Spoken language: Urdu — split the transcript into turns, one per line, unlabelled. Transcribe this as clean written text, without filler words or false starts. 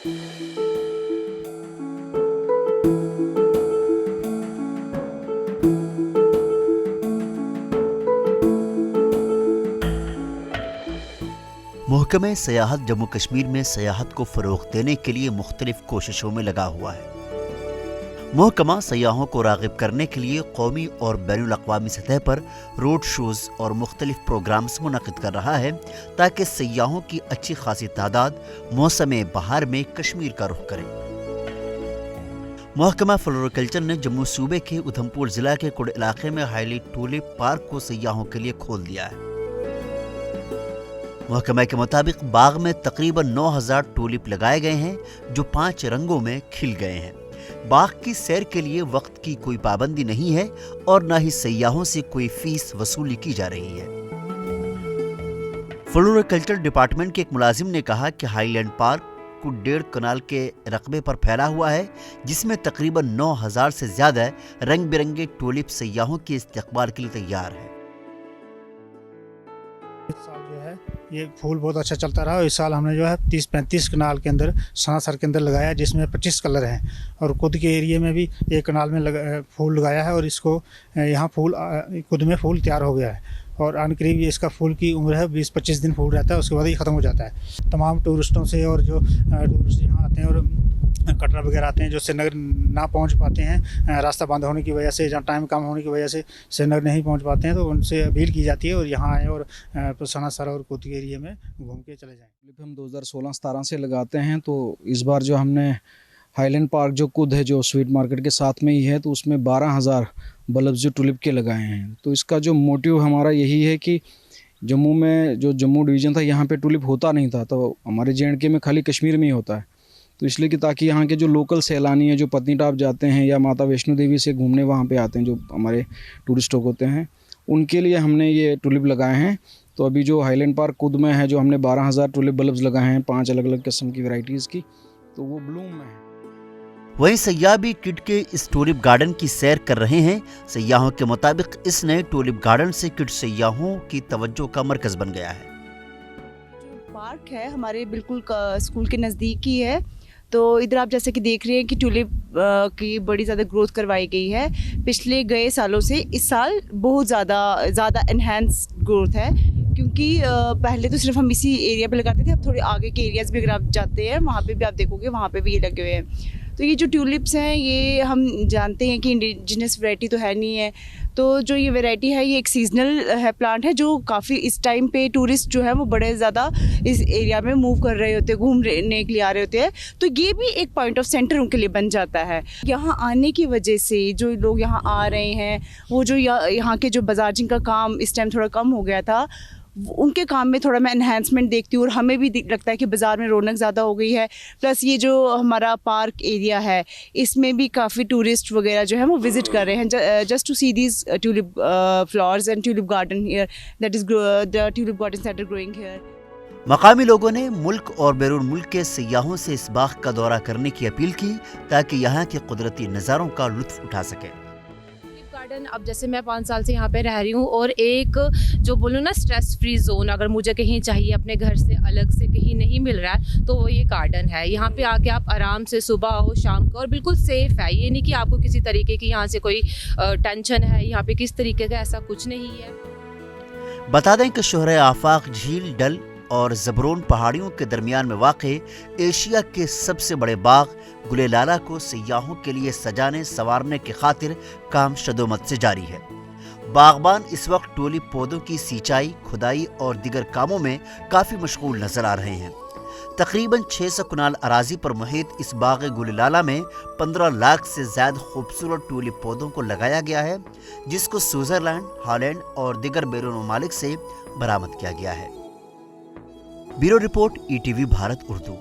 محکمہ سیاحت جموں کشمیر میں سیاحت کو فروغ دینے کے لیے مختلف کوششوں میں لگا ہوا ہے۔ محکمہ سیاحوں کو راغب کرنے کے لیے قومی اور بین الاقوامی سطح پر روڈ شوز اور مختلف پروگرامز منعقد کر رہا ہے تاکہ سیاحوں کی اچھی خاصی تعداد موسم بہار میں کشمیر کا رخ کرے۔ محکمہ فلوریکلچر نے جموں صوبے کے ادھم پور ضلع کے کڑ علاقے میں ہائیلی ٹولپ پارک کو سیاحوں کے لیے کھول دیا ہے۔ محکمہ کے مطابق باغ میں تقریباً 9000 ٹولپ لگائے گئے ہیں جو 5 رنگوں میں کھل گئے ہیں۔ باغ کی سیر کے لیے وقت کی کوئی پابندی نہیں ہے اور نہ ہی سیاحوں سے کوئی فیس وصولی کی جا رہی ہے۔ فلوریکلچر ڈپارٹمنٹ کے ایک ملازم نے کہا کہ ہائی لینڈ پارک کو 1.5 کنال کے رقبے پر پھیلا ہوا ہے جس میں تقریباً 9000 سے زیادہ رنگ برنگے ٹولپ سیاحوں کے استقبال کے لیے تیار ہے۔
اس سال جو ہے یہ پھول بہت اچھا چلتا رہا اور اس سال ہم نے جو ہے 30-35 کنال کے اندر سناسر کے اندر لگایا جس میں 25 کلر ہیں اور خود کے ایریے میں بھی 1 کنال میں پھول لگایا ہے اور اس کو یہاں پھول خود میں پھول تیار ہو گیا ہے اور عن قریب یہ اس کا پھول کی عمر ہے 20-25 دن پھول رہتا ہے، اس کے بعد یہ ختم ہو جاتا ہے۔ تمام ٹورسٹوں سے اور جو ٹورسٹ یہاں آتے ہیں اور کٹرا وغیرہ آتے ہیں جو سری نگر نہ پہنچ پاتے ہیں راستہ بند ہونے کی وجہ سے یا ٹائم کم ہونے کی وجہ سے سری نگر نہیں پہنچ پاتے ہیں، تو ان سے اپیل کی جاتی ہے اور یہاں آئیں اور سناسر اور کوتی ایریے میں گھوم کے چلے جائیں۔
ہم 2016-17 سے لگاتے ہیں، تو اس بار جو ہم نے ہائی لینڈ پارک جو کود ہے جو سویٹ مارکیٹ کے ساتھ میں ہی ہے، تو اس میں 12000 بلبز جو ٹولپ کے لگائے ہیں۔ تو اس کا جو موٹیو ہمارا یہی ہے کہ جموں میں جو جموں ڈویژن تھا یہاں پہ ٹولپ ہوتا نہیں تھا، تو ہمارے JNK میں خالی کشمیر میں ہی ہوتا ہے، تو اس لیے کہ تاکہ یہاں کے جو لوکل سیلانی ہیں جو پتنی ٹاپ جاتے ہیں یا ماتا ویشنو دیوی سے گھومنے وہاں پہ آتے ہیں جو ہمارے ٹورسٹ ہوتے ہیں ان کے لیے ہم نے یہ ٹولپ لگائے ہیں۔ تو ابھی جو ہائی لینڈ پارک کود میں ہے جو ہم نے 12000 ٹولپ بلبز لگائے ہیں 5 الگ الگ قسم کی ورائٹیز کی، تو وہ بلوم میں ہے۔
وہیں سیاح بھی کڈ کے اس ٹولپ گارڈن کی سیر کر رہے ہیں۔ سیاحوں کے مطابق اس نئے ٹولپ گارڈن سے کڈ سیاحوں کی توجہ کا مرکز بن گیا ہے۔
جو پارک ہے ہمارے بالکل اسکول کے نزدیک ہی ہے، تو ادھر آپ جیسے کہ دیکھ رہے ہیں کہ ٹولپ کی بڑی زیادہ گروتھ کروائی گئی ہے پچھلے گئے سالوں سے۔ اس سال بہت زیادہ انہینس گروتھ ہے، کیونکہ پہلے تو صرف ہم اسی ایریا پہ لگاتے تھے، اب تھوڑے آگے کے ایریاز بھی اگر آپ جاتے ہیں وہاں پہ بھی آپ دیکھو گے وہاں پہ بھی یہ لگے ہوئے ہیں۔ تو یہ جو ٹیولپس ہیں یہ ہم جانتے ہیں کہ انڈیجنس ویرائٹی تو ہے نہیں ہے، تو جو یہ ویرائٹی ہے یہ ایک سیزنل ہے پلانٹ ہے جو کافی اس ٹائم پہ ٹورسٹ جو ہے وہ بڑے زیادہ اس ایریا میں موو کر رہے ہوتے ہیں، گھومنے کے لیے آ رہے ہوتے ہیں، تو یہ بھی ایک پوائنٹ آف سینٹر ان کے لیے بن جاتا ہے۔ یہاں آنے کی وجہ سے جو لوگ یہاں آ رہے ہیں وہ جو یہاں کے جو بازار جن کا کام اس ٹائم تھوڑا کم ہو گیا تھا ان کے کام میں تھوڑا میں انہینسمنٹ دیکھتی ہوں اور ہمیں بھی لگتا ہے کہ بازار میں رونق زیادہ ہو گئی ہے۔ پلس یہ جو ہمارا پارک ایریا ہے اس میں بھی کافی ٹورسٹ وغیرہ جو ہے وہ وزٹ کر رہے ہیں just to see these tulip flowers and tulip garden here, that is the tulip gardens that are growing here.
مقامی لوگوں نے ملک اور بیرون ملک کے سیاحوں سے اس باغ کا دورہ کرنے کی اپیل کی تاکہ یہاں کے قدرتی نظاروں کا لطف اٹھا سکیں۔
گارڈن اب جیسے میں 5 سال سے یہاں پہ رہ رہی ہوں اور ایک جو بولوں نا اسٹریس فری زون اگر مجھے کہیں چاہیے اپنے گھر سے الگ سے کہیں نہیں مل رہا ہے تو وہ یہ گارڈن ہے۔ یہاں پہ آ کے آپ آرام سے صبح ہو شام کو اور بالکل سیف ہے، یہ نہیں کہ آپ کو کسی طریقے کی یہاں سے کوئی ٹینشن ہے، یہاں پہ کس طریقے کا ایسا کچھ نہیں ہے۔
بتا دیں کہ شہر آفاق جھیل ڈل اور زبرون پہاڑیوں کے درمیان میں واقع ایشیا کے سب سے بڑے باغ گلے لالہ کو سیاحوں کے لیے سجانے سنوارنے کی خاطر کام شدومت سے جاری ہے۔ باغبان اس وقت ٹولپ پودوں کی سینچائی، کھدائی اور دیگر کاموں میں کافی مشغول نظر آ رہے ہیں۔ تقریباً 600 کنال اراضی پر محیط اس باغ گلے لالہ میں 15 لاکھ سے زیادہ خوبصورت ٹولپ پودوں کو لگایا گیا ہے جس کو سوئٹزرلینڈ، ہالینڈ اور دیگر بیرون ممالک سے برآمد کیا گیا ہے۔ Bureau report ETV Bharat Urdu.